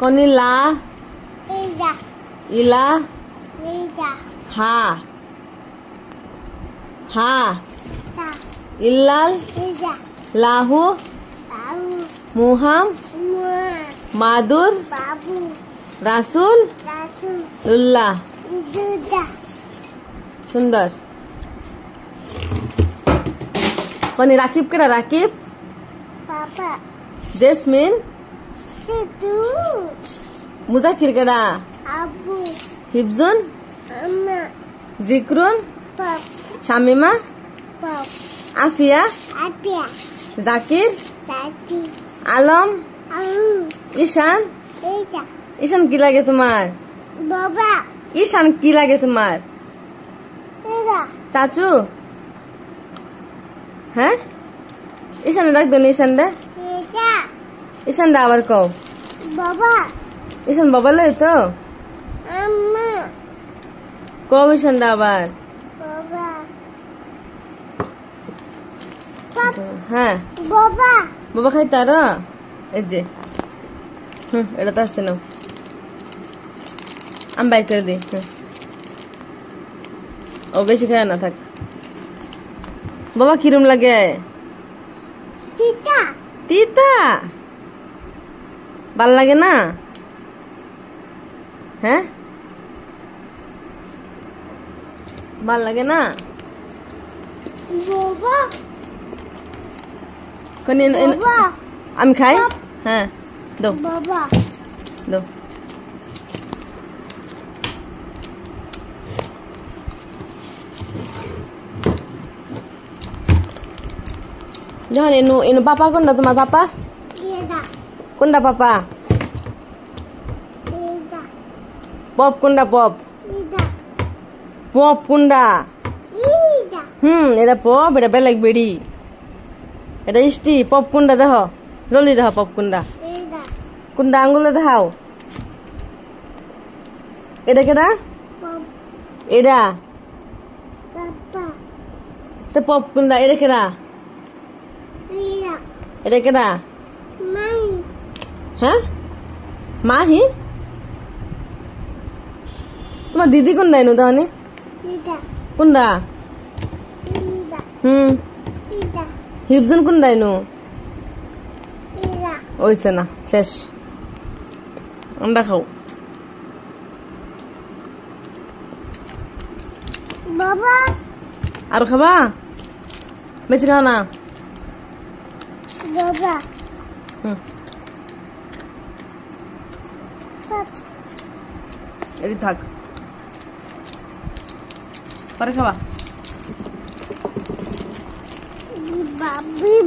কনি লা Ida. ইলা Ida. হা হা Ta. ইল্লাল Ida. লাহু Babu. মুহাম Mua. মাদুর Babu. রাসুল Ratu. উল্লাহ। Duda. সুন্দর। কনি রাকিব কেডা Rakib Papa. Jasmine Situ. Muzakir কেডা Abu. হিফজুন Mama. জিক্রুন Pop. Shamima Pop. Afia Apia. Zakir Tati. Alam Alu. ঈশান Ida. ঈশান কি লাগে তোমার Baba. ঈশান কি লাগে তোমার Ida. চাচু হ্যাঁ ঈশান ডাক দেন ঈশান দে Ida. ঈশান দা আবার কও Baba. ঈশান বাবা লই তো Mama. কও ঈশান দা আবার Baba. Pop. হ্যাঁ Baba. বাবা খাইতার এই যে এটা তো আসছে না আমি বাই করে দিই ও বেশি খায় না থাক বাবা কিরম লাগে Tita. তিতা ভাল লাগে না হ্যাঁ ভাল লাগে না Baba. কোনি Baba. আমি খাই হ্যাঁ দো Baba. দো যখন এনু এনু পাপা কোনটা তোমার পাপা Ida. কোনটা পাপা Ida. পপ কোনটা পপ Ida. পপ কোনটা Ida. এটা পপ এটা বেলেগ বেড়ি এটা ইষ্টি পপ কোনটা দেখ জলদি দেখ পপ কোনটা Ida. কোনটা আঙ্গুলে দেখাও এটা কেডা Pop. এটা Papa. তো পপ কোনটা এটা কেডা Ida. এটা কেডা Mai. হ্যাঁ মাহি তোমার দিদি কোনটা এনু তাহলে Ida. কোনটা Ida. Ida. হিপজন কোনটা এনু Ida. ওইছে না শেষ আমরা খাও Baba. আর খাবা বেশি খাও না Baba. Pop. এটি থাক পরে খাবা Babi.